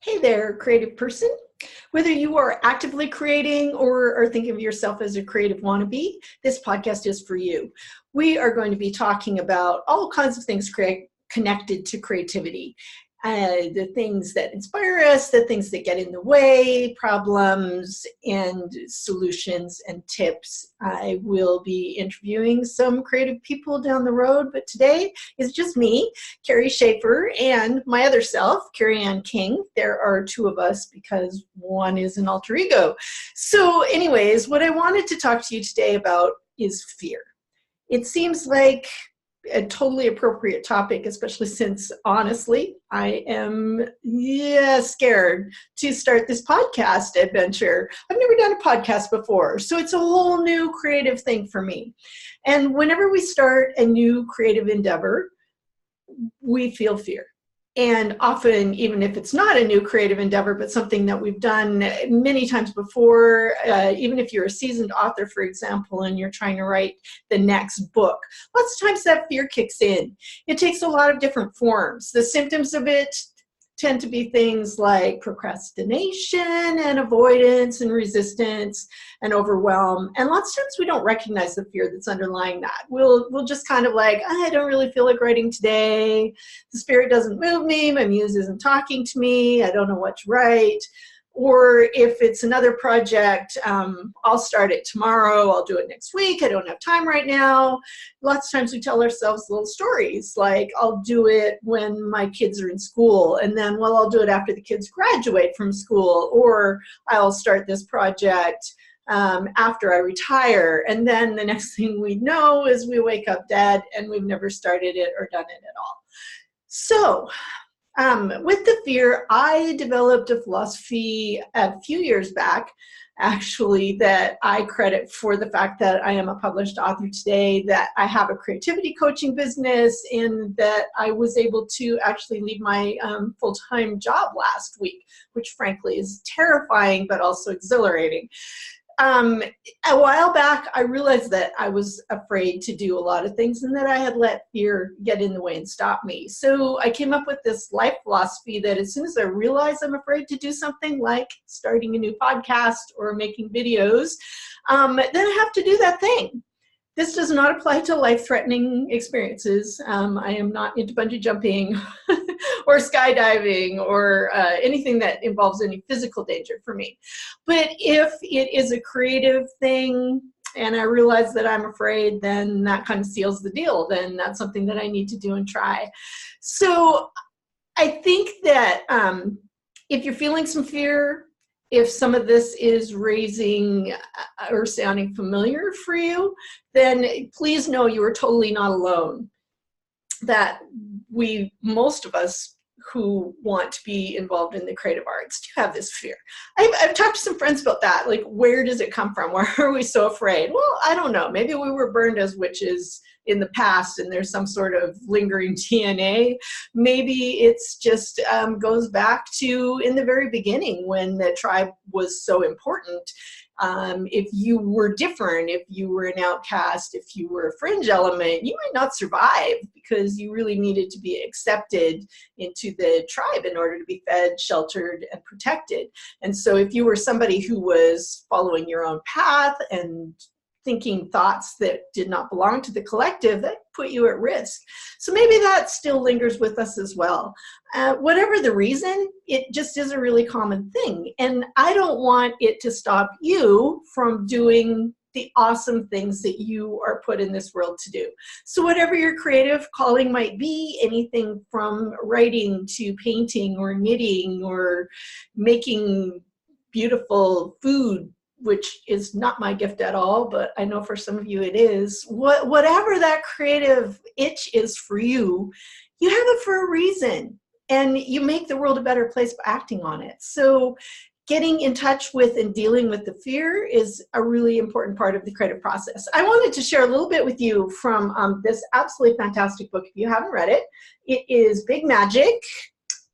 Hey there, creative person. Whether you are actively creating or are thinking of yourself as a creative wannabe, this podcast is for you. We are going to be talking about all kinds of things connected to creativity. The things that inspire us, the things that get in the way, problems and solutions and tips. I will be interviewing some creative people down the road, but today is just me, Kerry Schafer, and my other self, Carrie Ann King. There are two of us because one is an alter ego. So anyways, what I wanted to talk to you today about is fear. It seems like a totally appropriate topic, especially since, honestly, I am scared to start this podcast adventure. I've never done a podcast before, so it's a whole new creative thing for me. And whenever we start a new creative endeavor, we feel fear. And often, even if it's not a new creative endeavor, but something that we've done many times before, even if you're a seasoned author, for example, and you're trying to write the next book, lots of times that fear kicks in. It takes a lot of different forms. The symptoms of it tend to be things like procrastination and avoidance and resistance and overwhelm. And lots of times we don't recognize the fear that's underlying that. We'll just kind of like, I don't really feel like writing today. The spirit doesn't move me. My muse isn't talking to me. I don't know what to write. Or if it's another project, I'll start it tomorrow. I'll do it next week. I don't have time right now. Lots of times we tell ourselves little stories like, I'll do it when my kids are in school. And then, well, I'll do it after the kids graduate from school. Or I'll start this project after I retire. And then the next thing we know is we wake up dead and we've never started it or done it at all. So with the fear, I developed a philosophy a few years back, actually, that I credit for the fact that I am a published author today, that I have a creativity coaching business, and that I was able to actually leave my full-time job last week, which frankly is terrifying, but also exhilarating. A while back, I realized that I was afraid to do a lot of things and that I had let fear get in the way and stop me. So I came up with this life philosophy that as soon as I realize I'm afraid to do something like starting a new podcast or making videos, then I have to do that thing. This does not apply to life-threatening experiences. I am not into bungee jumping or skydiving or anything that involves any physical danger for me. But if it is a creative thing and I realize that I'm afraid, then that kind of seals the deal. Then that's something that I need to do and try. So I think that if you're feeling some fear, if some of this is raising or sounding familiar for you, then please know you are totally not alone. That most of us who want to be involved in the creative arts do have this fear. I've talked to some friends about that. Like, where does it come from? Why are we so afraid? Well, I don't know. Maybe we were burned as witches in the past and there's some sort of lingering DNA. Maybe it's just goes back to in the very beginning when the tribe was so important. If you were different, if you were an outcast, if you were a fringe element, you might not survive because you really needed to be accepted into the tribe in order to be fed, sheltered, and protected. And so if you were somebody who was following your own path and thinking thoughts that did not belong to the collective, that put you at risk. So maybe that still lingers with us as well. Whatever the reason, it just is a really common thing. And I don't want it to stop you from doing the awesome things that you are put in this world to do. So whatever your creative calling might be, anything from writing to painting or knitting or making beautiful food, which is not my gift at all, but I know for some of you it is. Whatever that creative itch is for you, you have it for a reason, and you make the world a better place by acting on it. So getting in touch with and dealing with the fear is a really important part of the creative process. I wanted to share a little bit with you from this absolutely fantastic book. If you haven't read it, it is Big Magic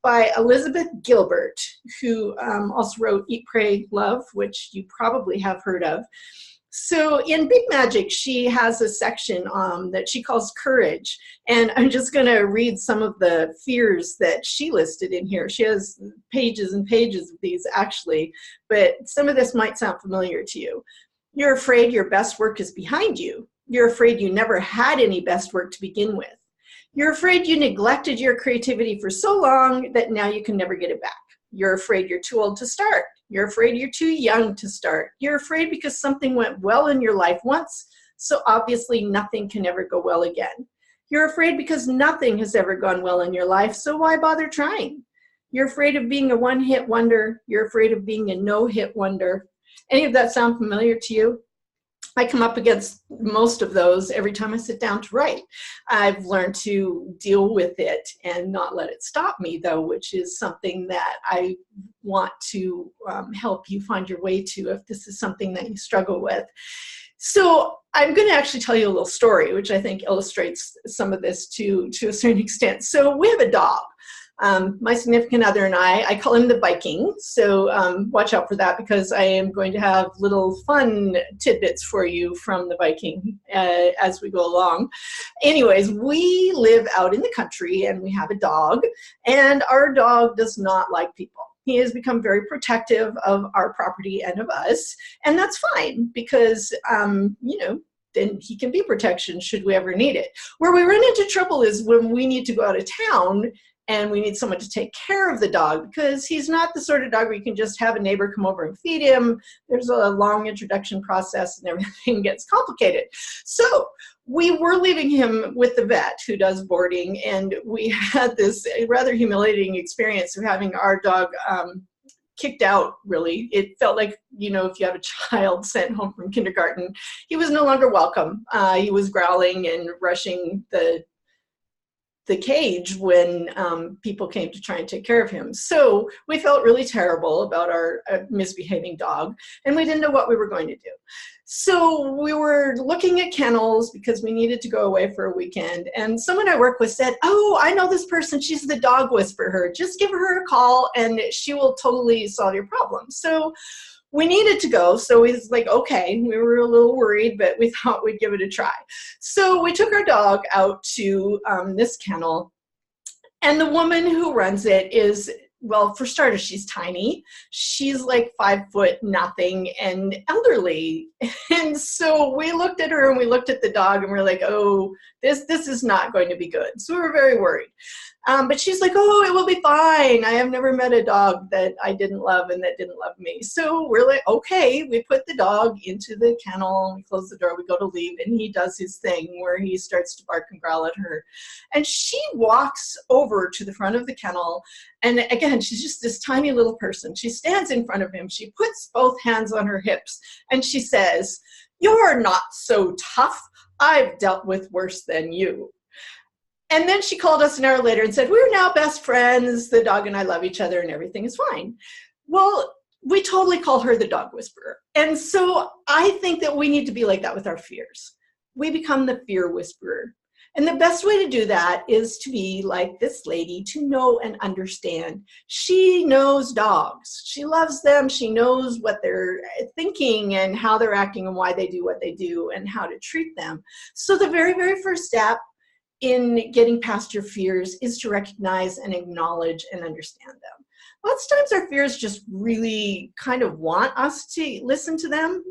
by Elizabeth Gilbert, who also wrote Eat, Pray, Love, which you probably have heard of. So in Big Magic, she has a section that she calls courage. And I'm just going to read some of the fears that she listed in here. She has pages and pages of these, actually, but some of this might sound familiar to you. You're afraid your best work is behind you. You're afraid you never had any best work to begin with. You're afraid you neglected your creativity for so long that now you can never get it back. You're afraid you're too old to start. You're afraid you're too young to start. You're afraid because something went well in your life once, so obviously nothing can ever go well again. You're afraid because nothing has ever gone well in your life, so why bother trying? You're afraid of being a one-hit wonder. You're afraid of being a no-hit wonder. Any of that sound familiar to you? I come up against most of those every time I sit down to write. I've learned to deal with it and not let it stop me, though, which is something that I want to help you find your way to if this is something that you struggle with. So I'm going to actually tell you a little story, which I think illustrates some of this to a certain extent. So we have a dog. My significant other and I call him the Viking, so watch out for that, because I am going to have little fun tidbits for you from the Viking as we go along. Anyways, we live out in the country and we have a dog, and our dog does not like people. He has become very protective of our property and of us, and that's fine because, then he can be protection should we ever need it. Where we run into trouble is when we need to go out of town and we need someone to take care of the dog, because he's not the sort of dog where you can just have a neighbor come over and feed him. There's a long introduction process and everything gets complicated. So we were leaving him with the vet who does boarding, and we had this rather humiliating experience of having our dog kicked out, really. It felt like, if you have a child sent home from kindergarten, he was no longer welcome. He was growling and rushing the cage when people came to try and take care of him. So we felt really terrible about our misbehaving dog, and we didn't know what we were going to do. So we were looking at kennels because we needed to go away for a weekend, and someone I work with said, "Oh, I know this person. She's the dog whisperer. Just give her a call and she will totally solve your problem." So we needed to go, so we was like, okay, we were a little worried, but we thought we'd give it a try. So we took our dog out to this kennel, and the woman who runs it is, well, for starters, she's tiny. She's like 5 foot nothing and elderly. And so we looked at her and we looked at the dog and we're like, oh, this is not going to be good. So we were very worried. But she's like, oh, it will be fine. I have never met a dog that I didn't love and that didn't love me. So we're like, okay, we put the dog into the kennel, we close the door, we go to leave, and he does his thing where he starts to bark and growl at her. And she walks over to the front of the kennel, and again, she's just this tiny little person. She stands in front of him, she puts both hands on her hips, and she says, "You're not so tough. I've dealt with worse than you." And then she called us an hour later and said, "We're now best friends. The dog and I love each other and everything is fine." Well, we totally call her the dog whisperer. And so I think that we need to be like that with our fears. We become the fear whisperer. And the best way to do that is to be like this lady, to know and understand. She knows dogs. She loves them. She knows what they're thinking and how they're acting and why they do what they do and how to treat them. So the very, very first step in getting past your fears is to recognize and acknowledge and understand them. Lots of times our fears just really kind of want us to listen to them.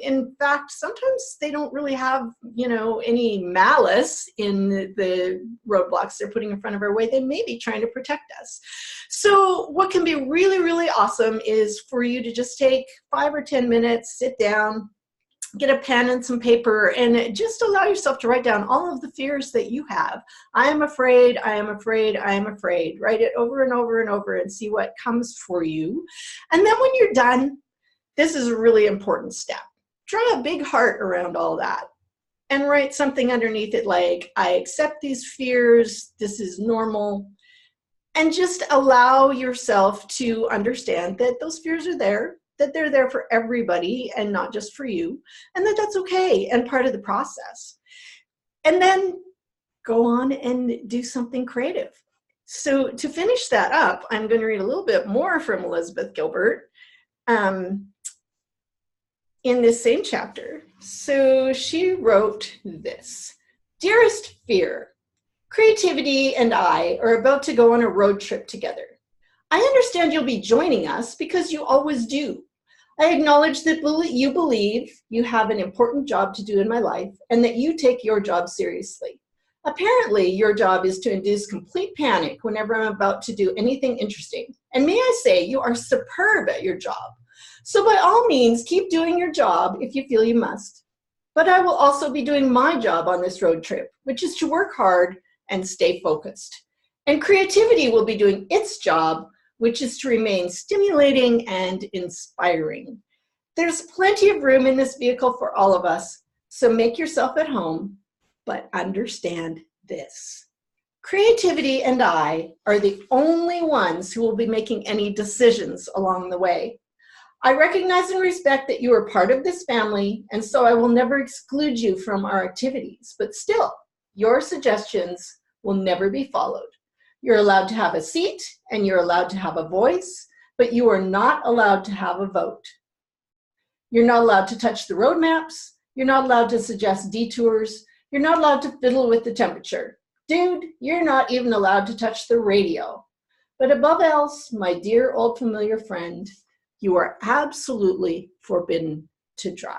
In fact, sometimes they don't really have, any malice in the roadblocks they're putting in front of our way. They may be trying to protect us. So what can be really, really awesome is for you to just take 5 or 10 minutes, sit down, get a pen and some paper, and just allow yourself to write down all of the fears that you have. I am afraid, I am afraid, I am afraid. Write it over and over and over and see what comes for you. And then when you're done, this is a really important step. Draw a big heart around all that and write something underneath it like, "I accept these fears, this is normal." And just allow yourself to understand that those fears are there, that they're there for everybody and not just for you, and that that's okay and part of the process. And then go on and do something creative. So to finish that up, I'm going to read a little bit more from Elizabeth Gilbert. in this same chapter. So she wrote this: "Dearest Fear, creativity and I are about to go on a road trip together. I understand you'll be joining us because you always do. I acknowledge that you believe you have an important job to do in my life and that you take your job seriously. Apparently, your job is to induce complete panic whenever I'm about to do anything interesting. And may I say, you are superb at your job. So by all means, keep doing your job if you feel you must. But I will also be doing my job on this road trip, which is to work hard and stay focused. And creativity will be doing its job, which is to remain stimulating and inspiring. There's plenty of room in this vehicle for all of us, so make yourself at home, but understand this. Creativity and I are the only ones who will be making any decisions along the way. I recognize and respect that you are part of this family, and so I will never exclude you from our activities, but still, your suggestions will never be followed. You're allowed to have a seat and you're allowed to have a voice, but you are not allowed to have a vote. You're not allowed to touch the road maps. You're not allowed to suggest detours. You're not allowed to fiddle with the temperature. Dude, you're not even allowed to touch the radio. But above else, my dear old familiar friend, you are absolutely forbidden to drive."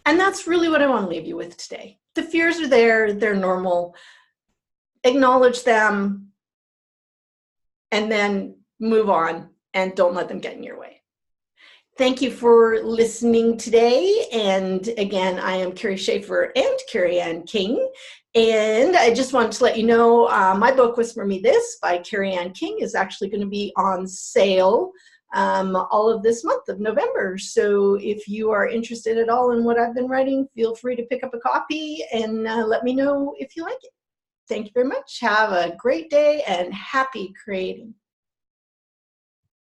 And that's really what I want to leave you with today. The fears are there, they're normal. Acknowledge them, and then move on, and don't let them get in your way. Thank you for listening today. And again, I am Kerry Schafer and Kerry Ann King. And I just wanted to let you know my book, Whisper Me This by Kerry Ann King, is actually going to be on sale all of this month of November. So if you are interested at all in what I've been writing, feel free to pick up a copy and let me know if you like it. Thank you very much. Have a great day and happy creating.